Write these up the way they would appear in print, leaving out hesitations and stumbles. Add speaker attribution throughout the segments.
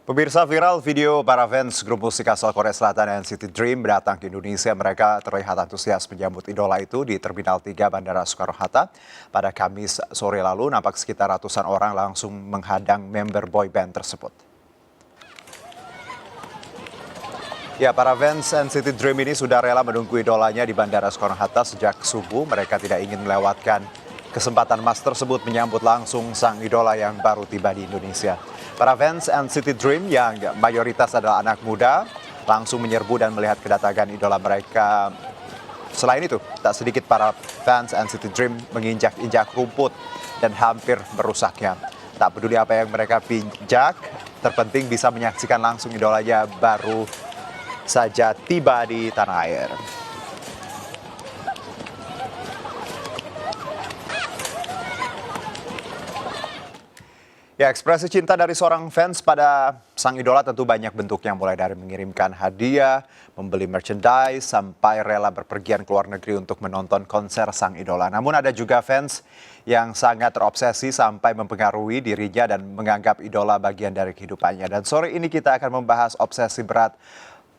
Speaker 1: Pemirsa, viral video para fans grup musik asal Korea Selatan NCT Dream datang ke Indonesia. Mereka terlihat antusias menyambut idola itu di Terminal 3 Bandara Soekarno-Hatta. Pada Kamis sore lalu, nampak sekitar ratusan orang langsung menghadang member boy band tersebut. Ya, para fans NCT Dream ini sudah rela menunggu idolanya di Bandara Soekarno-Hatta sejak subuh. Mereka tidak ingin melewatkan kesempatan emas tersebut menyambut langsung sang idola yang baru tiba di Indonesia. Para fans NCT Dream yang mayoritas adalah anak muda langsung menyerbu dan melihat kedatangan idola mereka. Selain itu, tak sedikit para fans NCT Dream menginjak-injak rumput dan hampir merusaknya. Tak peduli apa yang mereka pijak, terpenting bisa menyaksikan langsung idolanya baru saja tiba di tanah air. Ya, ekspresi cinta dari seorang fans pada sang idola tentu banyak bentuknya, mulai dari mengirimkan hadiah, membeli merchandise, sampai rela berpergian ke luar negeri untuk menonton konser sang idola. Namun ada juga fans yang sangat terobsesi sampai mempengaruhi dirinya dan menganggap idola bagian dari kehidupannya. Dan sore ini kita akan membahas obsesi berat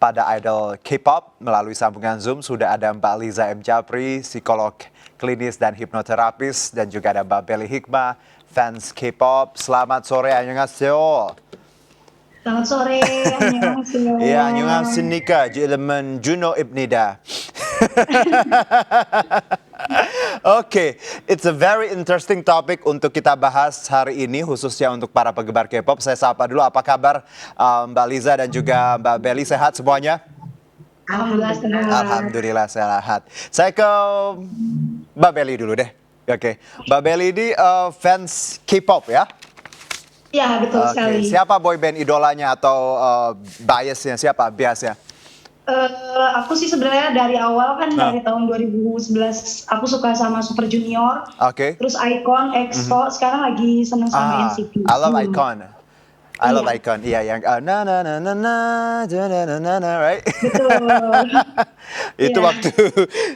Speaker 1: pada idol K-pop. Melalui sambungan Zoom sudah ada Mbak Liza M. Japri, psikolog klinis dan hipnoterapis, dan juga ada Mbak Belly Hikmah, fans K-pop. Selamat sore, annyeonghaseyo.
Speaker 2: Selamat sore, annyeonghaseyo.
Speaker 1: Ya, annyeonghaseyo, Jilmen Juno Ibnida. Oke, it's a very interesting topic untuk kita bahas hari ini, khususnya untuk para penggemar K-pop. Saya sapa dulu, apa kabar Mbak Liza dan juga Mbak Belly, sehat semuanya? Alhamdulillah sehat. Saya ke Mbak Belly dulu deh. Oke, Mbak Belly ini fans K-pop ya?
Speaker 2: Ya, betul sekali.
Speaker 1: Siapa boyband idolanya atau biasnya, siapa biasnya?
Speaker 2: Aku sih sebenarnya dari awal kan dari tahun 2011 aku suka sama Super Junior. Terus iKON, EXO, sekarang lagi seneng sama NCT.
Speaker 1: I love iKON. I love iKON. Iya, yang na na na na na na na na, right?
Speaker 2: Betul.
Speaker 1: Itu waktu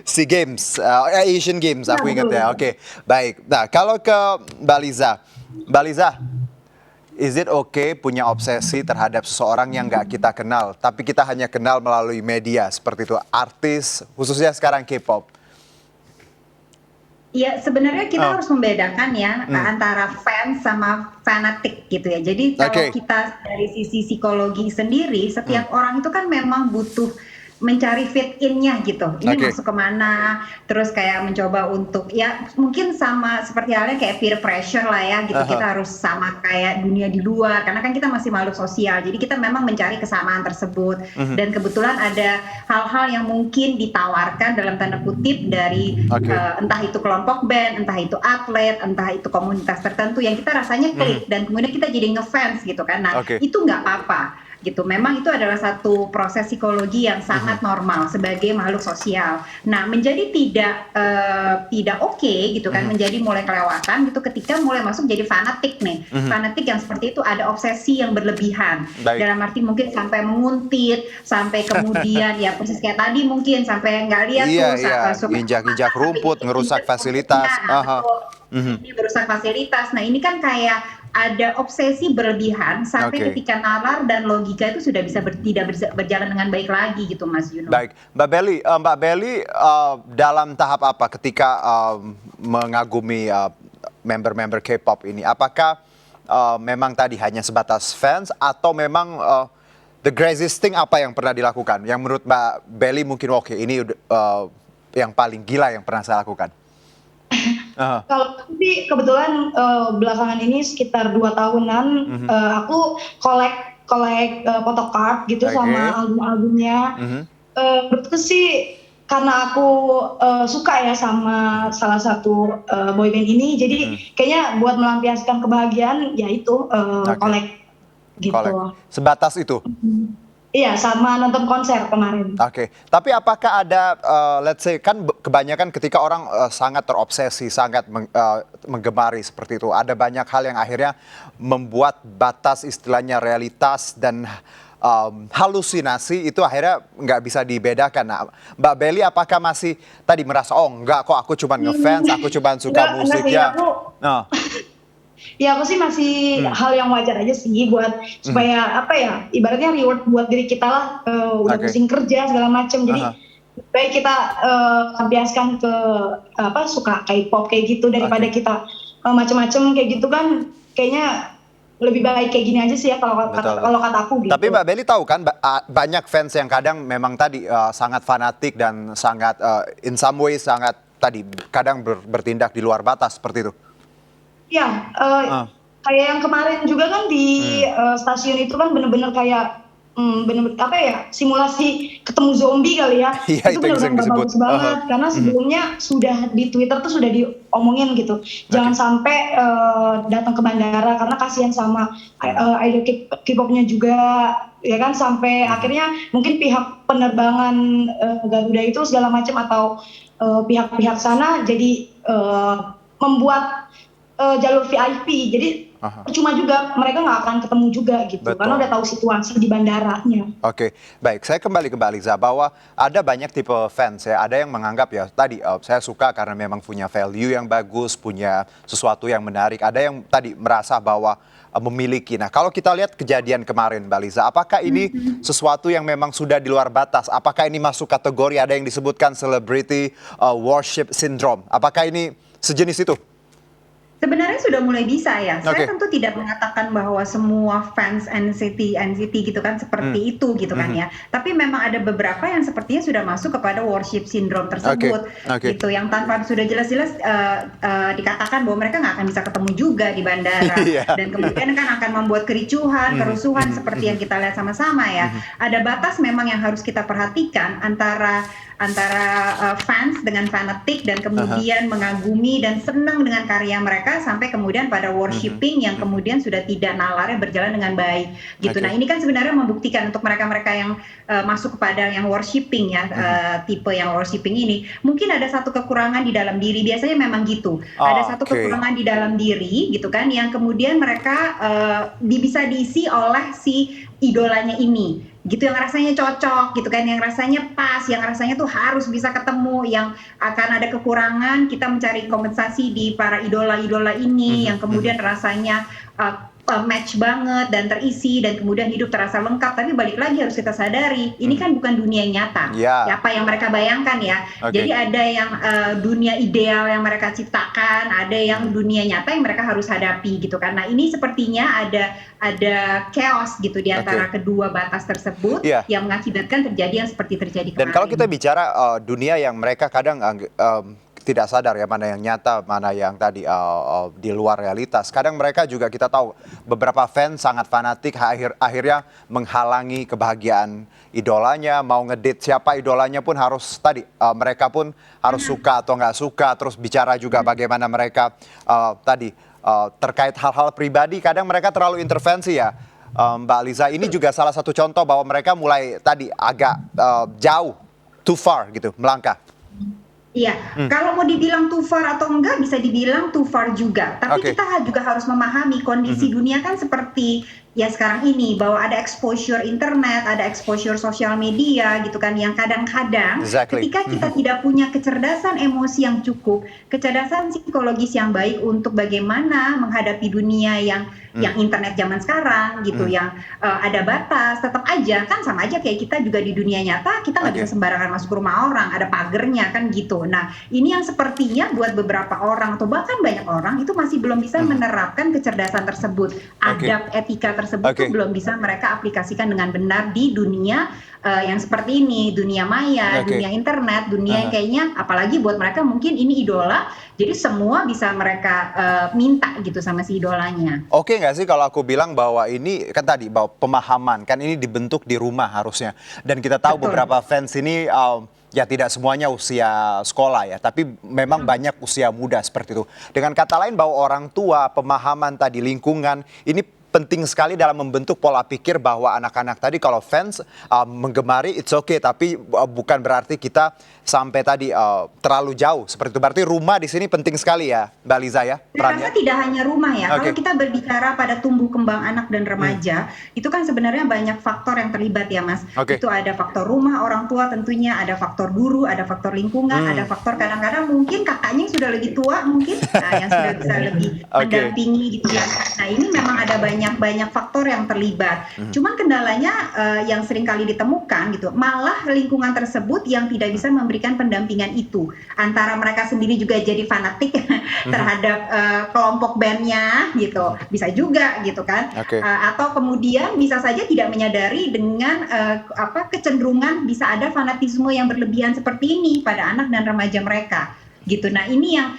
Speaker 1: SEA Games, Asian Games, aku ingat ya. Oke, baik. Nah, kalau ke Mbak Liza, is it okay punya obsesi terhadap seseorang yang nggak kita kenal, tapi kita hanya kenal melalui media seperti itu, artis, khususnya sekarang K-pop?
Speaker 3: Ya, sebenarnya kita harus membedakan ya antara fans sama fanatik gitu ya. Jadi kalau kita dari sisi psikologi sendiri, setiap orang itu kan memang butuh mencari fit in-nya gitu. Ini masuk kemana, terus kayak mencoba untuk ya mungkin sama seperti halnya kayak peer pressure lah ya gitu. Kita harus sama kayak dunia di luar karena kan kita masih makhluk sosial. Jadi kita memang mencari kesamaan tersebut. Dan kebetulan ada hal-hal yang mungkin ditawarkan dalam tanda kutip dari entah itu kelompok band, entah itu atlet, entah itu komunitas tertentu yang kita rasanya klik dan kemudian kita jadi ngefans gitu kan. Nah, itu nggak apa-apa gitu. Memang itu adalah satu proses psikologi yang sangat normal sebagai makhluk sosial. Nah, menjadi tidak oke gitu kan, menjadi mulai kelewatan gitu ketika mulai masuk jadi fanatik nih. Fanatik yang seperti itu ada obsesi yang berlebihan. Dalam arti mungkin sampai menguntit, sampai kemudian ya persis kayak tadi mungkin sampai nggak lihat
Speaker 1: tuh injak-injak rumput, ngerusak fasilitas.
Speaker 3: Ini merusak fasilitas. Nah, ini kan kayak ada obsesi berlebihan sampai ketika nalar dan logika itu sudah tidak bisa berjalan dengan baik lagi gitu, Mas Juno.
Speaker 1: Baik, Mbak Belly dalam tahap apa ketika mengagumi member-member K-pop ini? Apakah memang tadi hanya sebatas fans atau memang the greatest thing apa yang pernah dilakukan? Yang menurut Mbak Belly mungkin ini yang paling gila yang pernah saya lakukan.
Speaker 2: Kalau tapi kebetulan belakangan ini sekitar 2 tahunan aku kolek photocard gitu sama album-albumnya. Menurutku sih karena aku suka ya sama salah satu boyband ini, jadi kayaknya buat melampiaskan kebahagiaan ya itu kolek gitu.
Speaker 1: Sebatas itu.
Speaker 2: Iya, sama nonton konser kemarin.
Speaker 1: Tapi apakah ada, let's say, kan kebanyakan ketika orang sangat terobsesi, sangat menggemari seperti itu, ada banyak hal yang akhirnya membuat batas istilahnya realitas dan halusinasi itu akhirnya nggak bisa dibedakan. Nah, Mbak Belly apakah masih tadi merasa, oh enggak kok aku cuma ngefans, aku cuma suka musiknya?
Speaker 2: Ya aku sih masih hal yang wajar aja sih buat supaya apa ya, ibaratnya reward buat diri kita lah, udah pusing kerja segala macem, jadi baik kita lampiaskan ke apa, suka K-pop kayak gitu daripada kita macem-macem kayak gitu kan, kayaknya lebih baik kayak gini aja sih ya kalau kata aku gitu.
Speaker 1: Tapi Mbak Belly tahu kan banyak fans yang kadang memang tadi sangat fanatik dan sangat in some way sangat tadi kadang bertindak di luar batas seperti itu.
Speaker 2: Ya, kayak yang kemarin juga kan di stasiun itu kan bener-bener kayak bener-bener apa ya, simulasi ketemu zombie kali ya.
Speaker 1: Iya,
Speaker 2: itu
Speaker 1: itu yang
Speaker 2: bener-bener
Speaker 1: disebut.
Speaker 2: bagus banget karena sebelumnya sudah di Twitter tuh sudah diomongin gitu. Jangan sampai datang ke bandara karena kasihan sama idol K-popnya juga ya kan, sampai akhirnya mungkin pihak penerbangan Garuda itu segala macam atau pihak-pihak sana jadi membuat jalur VIP, jadi percuma juga, mereka nggak akan ketemu juga gitu. Betul. Karena udah tahu situasi di bandaranya.
Speaker 1: Oke, baik. Saya kembali ke Mbak Liza bahwa ada banyak tipe fans ya. Ada yang menganggap ya tadi saya suka karena memang punya value yang bagus, punya sesuatu yang menarik. Ada yang tadi merasa bahwa memiliki. Nah, kalau kita lihat kejadian kemarin Mbak Liza, apakah ini sesuatu yang memang sudah di luar batas? Apakah ini masuk kategori ada yang disebutkan celebrity worship syndrome? Apakah ini sejenis itu?
Speaker 3: Sebenarnya sudah mulai bisa ya. Saya tentu tidak mengatakan bahwa semua fans NCT gitu kan seperti itu gitu kan ya. Tapi memang ada beberapa yang sepertinya sudah masuk kepada worship syndrome tersebut gitu. Yang tanpa sudah jelas-jelas dikatakan bahwa mereka nggak akan bisa ketemu juga di bandara. Dan kemudian kan akan membuat kericuhan, kerusuhan seperti yang kita lihat sama-sama ya. Ada batas memang yang harus kita perhatikan antara fans dengan fanatik dan kemudian mengagumi dan senang dengan karya mereka sampai kemudian pada worshiping yang kemudian sudah tidak nalarnya berjalan dengan baik gitu. Nah, ini kan sebenarnya membuktikan untuk mereka-mereka yang masuk kepada yang worshiping ya, tipe yang worshiping ini mungkin ada satu kekurangan di dalam diri, biasanya memang gitu. Ada satu kekurangan di dalam diri gitu kan yang kemudian mereka bisa diisi oleh si idolanya ini gitu, yang rasanya cocok gitu kan, yang rasanya pas, yang rasanya tuh harus bisa ketemu, yang akan ada kekurangan kita mencari kompensasi di para idola-idola ini yang kemudian rasanya match banget dan terisi dan kemudian hidup terasa lengkap. Tapi balik lagi harus kita sadari ini kan bukan dunia nyata ya, apa yang mereka bayangkan ya. Jadi ada yang dunia ideal yang mereka ciptakan, ada yang dunia nyata yang mereka harus hadapi gitu kan. Nah, ini sepertinya ada chaos gitu di antara kedua batas tersebut yang mengakibatkan terjadi yang seperti terjadi kemarin.
Speaker 1: Dan kalau kita bicara dunia yang mereka kadang tidak sadar ya mana yang nyata, mana yang tadi di luar realitas. Kadang mereka juga kita tahu beberapa fans sangat fanatik akhirnya menghalangi kebahagiaan idolanya, mau ngedate siapa idolanya pun harus tadi mereka pun harus suka atau nggak suka, terus bicara juga bagaimana mereka tadi terkait hal-hal pribadi. Kadang mereka terlalu intervensi ya. Mbak Liza, ini juga salah satu contoh bahwa mereka mulai tadi agak jauh, too far gitu, melangkah.
Speaker 3: Iya, kalau mau dibilang too far atau enggak bisa dibilang too far juga. Tapi kita juga harus memahami kondisi dunia kan seperti ya sekarang ini, bahwa ada exposure internet, ada exposure sosial media gitu kan, yang kadang-kadang ketika kita tidak punya kecerdasan emosi yang cukup, kecerdasan psikologis yang baik untuk bagaimana menghadapi dunia yang internet zaman sekarang gitu, yang ada batas, tetap aja kan sama aja kayak kita juga di dunia nyata, kita nggak bisa sembarangan masuk ke rumah orang, ada pagernya kan gitu. Nah, ini yang sepertinya buat beberapa orang atau bahkan banyak orang itu masih belum bisa menerapkan kecerdasan tersebut, adab etika tersebut tuh belum bisa mereka aplikasikan dengan benar di dunia yang seperti ini, dunia maya, dunia internet, dunia yang kayaknya apalagi buat mereka mungkin ini idola, jadi semua bisa mereka minta gitu sama si idolanya.
Speaker 1: Oke nggak sih kalau aku bilang bahwa ini kan tadi bahwa pemahaman kan ini dibentuk di rumah harusnya, dan kita tahu beberapa fans ini ya tidak semuanya usia sekolah ya, tapi memang banyak usia muda seperti itu. Dengan kata lain bahwa orang tua, pemahaman tadi, lingkungan, ini penting sekali dalam membentuk pola pikir bahwa anak-anak tadi kalau fans menggemari it's okay, tapi bukan berarti kita sampai tadi terlalu jauh seperti itu. Berarti rumah di sini penting sekali ya, Mbak Liza ya perannya.
Speaker 3: Saya rasa tidak hanya rumah ya.
Speaker 1: Okay.
Speaker 3: Kalau kita berbicara pada tumbuh kembang anak dan remaja, itu kan sebenarnya banyak faktor yang terlibat ya, Mas.
Speaker 1: Okay.
Speaker 3: Itu ada faktor rumah, orang tua tentunya, ada faktor guru, ada faktor lingkungan, ada faktor kadang-kadang mungkin kakaknya yang sudah lebih tua mungkin, yang sudah bisa lebih mendampingi gitu ya. Nah ini memang ada banyak faktor yang terlibat. Cuman kendalanya yang sering kali ditemukan gitu, malah lingkungan tersebut yang tidak bisa memberikan pendampingan itu. Antara mereka sendiri juga jadi fanatik terhadap kelompok bandnya gitu, bisa juga gitu kan. Atau kemudian bisa saja tidak menyadari dengan kecenderungan bisa ada fanatisme yang berlebihan seperti ini pada anak dan remaja mereka gitu. Nah ini yang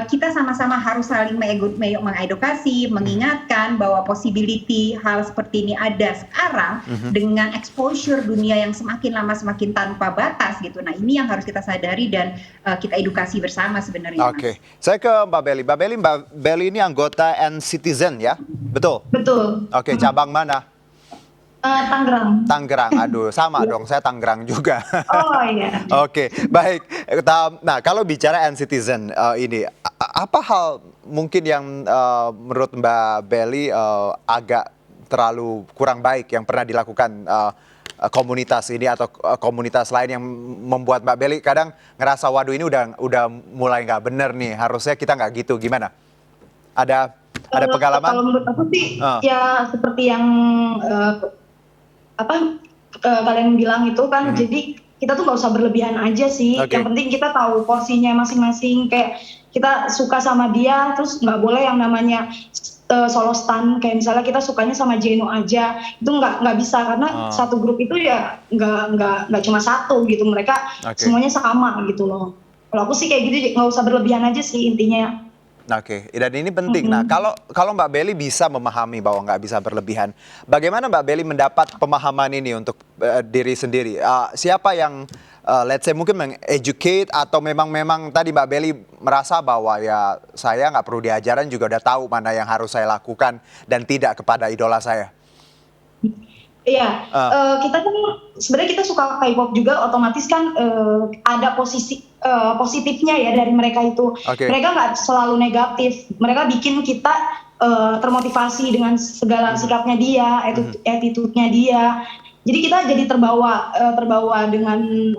Speaker 3: kita sama-sama harus saling mengedukasi, mengingatkan bahwa possibility hal seperti ini ada sekarang dengan exposure dunia yang semakin lama semakin tanpa batas gitu. Nah ini yang harus kita sadari dan kita edukasi bersama sebenarnya.
Speaker 1: Oke, saya ke Mbak Belly. Mbak Belly ini anggota NCitizen ya, betul?
Speaker 2: Betul.
Speaker 1: Oke, cabang mana?
Speaker 2: Tangerang.
Speaker 1: Tangerang, aduh sama dong, saya Tangerang juga.
Speaker 2: Oh iya.
Speaker 1: Oke, baik. Nah, kalau bicara NCitizen ini, apa hal mungkin yang menurut Mbak Belly agak terlalu kurang baik yang pernah dilakukan komunitas ini atau komunitas lain yang membuat Mbak Belly kadang ngerasa waduh ini udah mulai nggak bener nih, harusnya kita nggak gitu, gimana? Ada pengalaman?
Speaker 2: Kalau menurut aku sih ya seperti yang kalian bilang itu kan, jadi kita tuh nggak usah berlebihan aja sih. Yang penting kita tahu porsinya masing-masing. Kayak kita suka sama dia, terus nggak boleh yang namanya solo stan. Kayak misalnya kita sukanya sama Jeno aja, itu nggak bisa karena satu grup itu ya nggak cuma satu gitu. Mereka semuanya sama gitu loh. Kalau aku sih kayak gitu, nggak usah berlebihan aja sih intinya.
Speaker 1: Oke, dan ini penting. Nah, kalau Mbak Belly bisa memahami bahwa nggak bisa berlebihan, bagaimana Mbak Belly mendapat pemahaman ini untuk diri sendiri? Siapa yang, let's say mungkin meng-educate atau memang tadi Mbak Belly merasa bahwa ya saya nggak perlu diajaran juga udah tahu mana yang harus saya lakukan dan tidak kepada idola saya?
Speaker 2: Iya, kita kan sebenarnya kita suka K-pop juga, otomatis kan ada positifnya ya dari mereka itu. Mereka nggak selalu negatif, mereka bikin kita termotivasi dengan segala sikapnya dia, attitude-nya dia. Jadi kita jadi terbawa dengan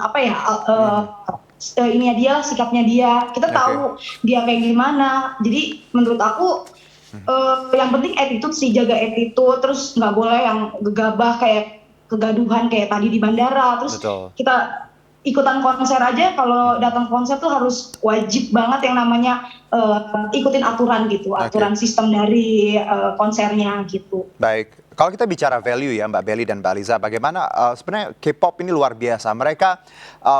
Speaker 2: ininya dia, sikapnya dia. Kita tahu dia kayak gimana. Jadi menurut aku yang penting attitude sih, jaga attitude, terus nggak boleh yang gegabah kayak kegaduhan kayak tadi di bandara. Terus kita ikutan konser aja, kalau datang konser tuh harus wajib banget yang namanya ikutin aturan gitu, aturan sistem dari konsernya gitu. Baik,
Speaker 1: kalau kita bicara value ya Mbak Belly dan Mbak Liza, bagaimana sebenarnya K-pop ini luar biasa. Mereka,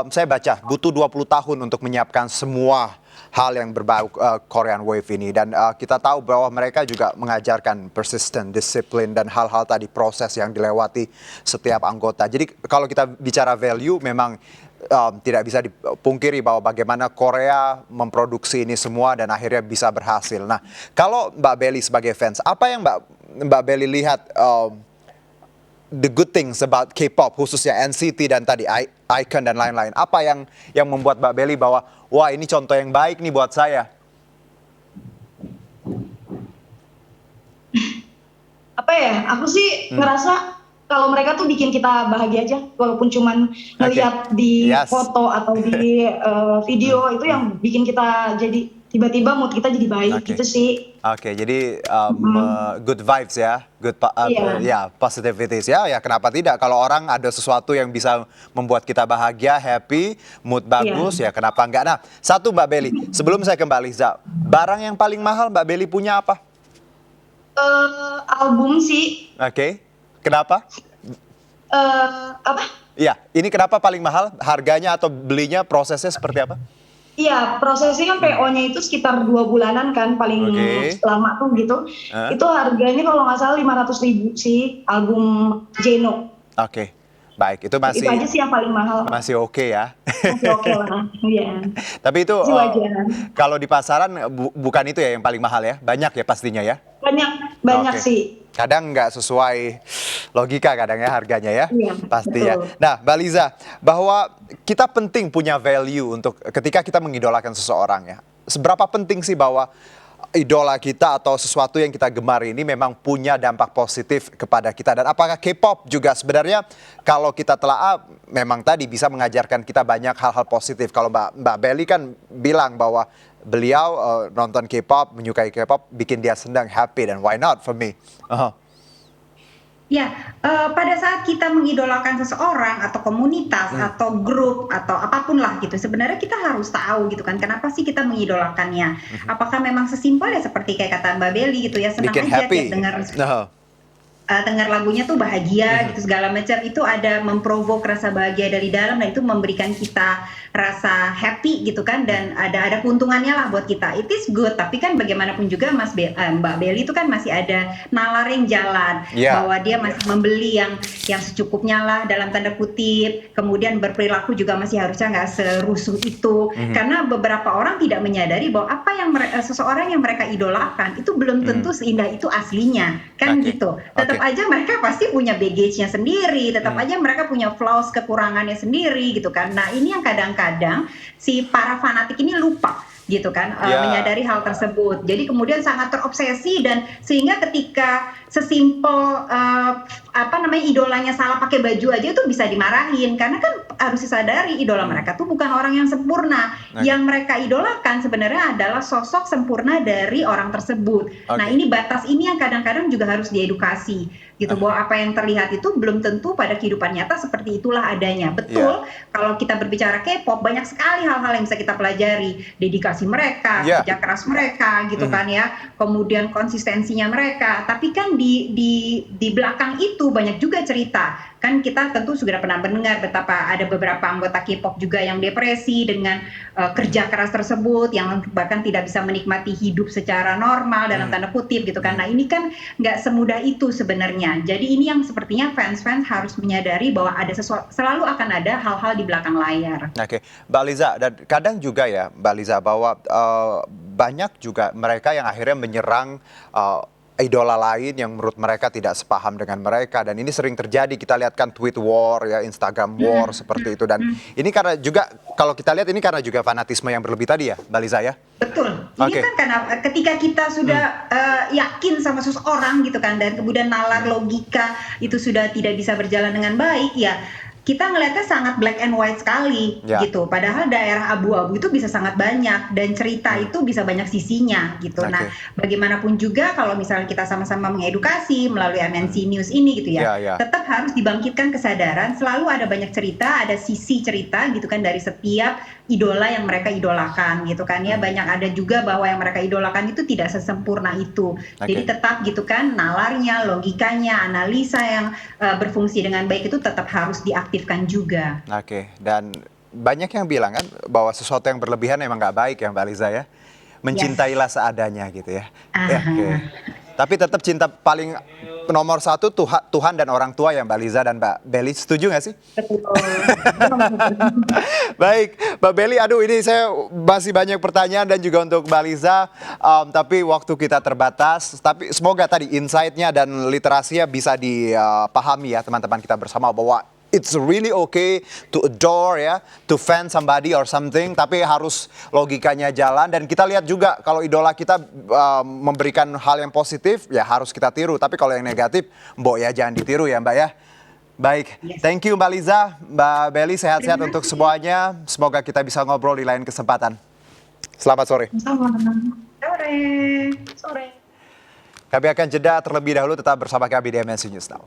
Speaker 1: saya baca, butuh 20 tahun untuk menyiapkan semua hal yang berbau Korean Wave ini, dan kita tahu bahwa mereka juga mengajarkan persisten, disiplin, dan hal-hal tadi proses yang dilewati setiap anggota. Jadi kalau kita bicara value memang tidak bisa dipungkiri bahwa bagaimana Korea memproduksi ini semua dan akhirnya bisa berhasil. Nah, kalau Mbak Belly sebagai fans, apa yang Mbak Belly lihat the good things about K-pop, khususnya NCT dan tadi Icon dan lain-lain? Apa yang membuat Mbak Belly bahwa wah ini contoh yang baik nih buat saya?
Speaker 2: Apa ya, aku sih ngerasa kalau mereka tuh bikin kita bahagia aja, walaupun cuman ngeliat di foto atau di video, itu yang bikin kita jadi tiba-tiba mood kita jadi baik gitu sih. Jadi
Speaker 1: good vibes ya, positivities ya. Kenapa tidak? Kalau orang ada sesuatu yang bisa membuat kita bahagia, happy, mood bagus, ya kenapa enggak? Nah, satu Mbak Belly, sebelum saya ke Mbak Liza, barang yang paling mahal Mbak Belly punya apa?
Speaker 2: Album sih.
Speaker 1: Kenapa?
Speaker 2: Apa?
Speaker 1: Iya, ini kenapa paling mahal? Harganya atau belinya, prosesnya seperti apa?
Speaker 2: Iya, prosesnya kan PO-nya itu sekitar 2 bulanan kan, paling lama tuh gitu. Itu harganya kalau nggak salah 500.000 sih, album Jeno.
Speaker 1: Baik, itu masih.
Speaker 2: Itu aja sih yang paling mahal.
Speaker 1: Masih ya.
Speaker 2: Masih lah, iya.
Speaker 1: Tapi itu kalau di pasaran bukan itu ya yang paling mahal ya? Banyak ya pastinya ya?
Speaker 2: Banyak. banyak
Speaker 1: Oke.
Speaker 2: sih.
Speaker 1: Kadang nggak sesuai logika kadang ya harganya ya,
Speaker 2: Iya,
Speaker 1: pasti ya.
Speaker 2: betul.
Speaker 1: Nah, Mbak Liza, bahwa kita penting punya value untuk ketika kita mengidolakan seseorang ya. Seberapa penting sih bahwa idola kita atau sesuatu yang kita gemar ini memang punya dampak positif kepada kita, dan apakah K-pop juga sebenarnya kalau kita telah memang tadi bisa mengajarkan kita banyak hal-hal positif. Kalau Mbak Belly kan bilang bahwa beliau nonton K-pop, menyukai K-pop, bikin dia senang, happy, dan why not for me?
Speaker 3: Ya, pada saat kita mengidolakan seseorang atau komunitas atau grup atau apapun lah gitu, sebenarnya kita harus tahu gitu kan, kenapa sih kita mengidolakannya? Apakah memang sesimpel ya seperti kayak kata Mbak Belly gitu ya, senang
Speaker 1: Bikin
Speaker 3: aja
Speaker 1: happy.
Speaker 3: tiap dengar lagunya tuh bahagia gitu segala macam, itu ada memprovok rasa bahagia dari dalam dan itu memberikan kita rasa happy gitu kan, dan ada keuntungannya lah buat kita. It is good, tapi kan bagaimanapun juga Mbak Belly itu kan masih ada nalar yang jalan, bahwa dia masih membeli yang secukupnya lah dalam tanda kutip, kemudian berperilaku juga masih harusnya nggak serusuh itu, karena beberapa orang tidak menyadari bahwa apa yang seseorang yang mereka idolakan itu belum tentu seindah itu aslinya kan gitu. Tetap aja mereka pasti punya baggage-nya sendiri, tetap aja mereka punya flaws, kekurangannya sendiri gitu kan. Nah, ini yang kadang-kadang si para fanatik ini lupa gitu kan, menyadari hal tersebut. Jadi kemudian sangat terobsesi, dan sehingga ketika sesimpel idolanya salah pakai baju aja itu bisa dimarahin, karena kan harus disadari idola mereka tuh bukan orang yang sempurna. Yang mereka idolakan sebenarnya adalah sosok sempurna dari orang tersebut. Nah, ini batas ini yang kadang-kadang juga harus diedukasi gitu, bahwa apa yang terlihat itu belum tentu pada kehidupan nyata seperti itulah adanya. Betul, kalau kita berbicara K-pop banyak sekali hal-hal yang bisa kita pelajari, dedikasi mereka, kerja keras mereka gitu kan ya, kemudian konsistensinya mereka. Tapi kan di belakang itu banyak juga cerita. Kan kita tentu sudah pernah mendengar betapa ada beberapa anggota K-pop juga yang depresi dengan kerja keras tersebut, yang bahkan tidak bisa menikmati hidup secara normal dalam tanda kutip gitu kan. Nah, ini kan nggak semudah itu sebenarnya. Jadi ini yang sepertinya fans-fans harus menyadari bahwa ada selalu akan ada hal-hal di belakang layar.
Speaker 1: Oke, Mbak Liza, dan kadang juga ya Mbak Liza bahwa banyak juga mereka yang akhirnya menyerang idola lain yang menurut mereka tidak sepaham dengan mereka, dan ini sering terjadi. Kita lihat kan tweet war ya, Instagram war seperti itu, dan ini karena juga kalau kita lihat ini karena juga fanatisme yang berlebih tadi ya Mbak Liza ya.
Speaker 3: Betul. Ini kan karena ketika kita sudah yakin sama seseorang gitu kan, dan kemudian nalar logika itu sudah tidak bisa berjalan dengan baik, ya kita ngelihatnya sangat black and white sekali gitu. Padahal daerah abu-abu itu bisa sangat banyak, dan cerita itu bisa banyak sisinya gitu. Nah, bagaimanapun juga kalau misalnya kita sama-sama mengedukasi melalui MNC News ini gitu ya, tetap harus dibangkitkan kesadaran, selalu ada banyak cerita, ada sisi cerita gitu kan dari setiap idola yang mereka idolakan gitu kan ya. Banyak ada juga bahwa yang mereka idolakan itu tidak sesempurna itu. Jadi tetap gitu kan, nalarnya, logikanya, analisa yang berfungsi dengan baik itu tetap harus diaktifkan juga.
Speaker 1: Dan banyak yang bilang kan bahwa sesuatu yang berlebihan emang nggak baik ya Mbak Liza ya. Mencintailah seadanya gitu ya. Tapi tetap cinta paling nomor satu Tuhan dan orang tua ya Mbak Liza dan Mbak Belly. Setuju nggak sih?
Speaker 2: Betul.
Speaker 1: Baik, Mbak Belly, aduh ini saya masih banyak pertanyaan dan juga untuk Mbak Liza, tapi waktu kita terbatas. Tapi semoga tadi insight-nya dan literasinya bisa dipahami ya teman-teman kita bersama, bahwa it's really okay to adore ya, to fan somebody or something, tapi harus logikanya jalan. Dan kita lihat juga kalau idola kita memberikan hal yang positif, ya harus kita tiru. Tapi kalau yang negatif, mbok ya jangan ditiru ya Mbak ya. Baik, thank you Mbak Liza, Mbak Belly, sehat-sehat untuk semuanya. Semoga kita bisa ngobrol di lain kesempatan. Selamat sore.
Speaker 2: Sore.
Speaker 1: Kami akan jeda terlebih dahulu, tetap bersama kami di MNC News Now.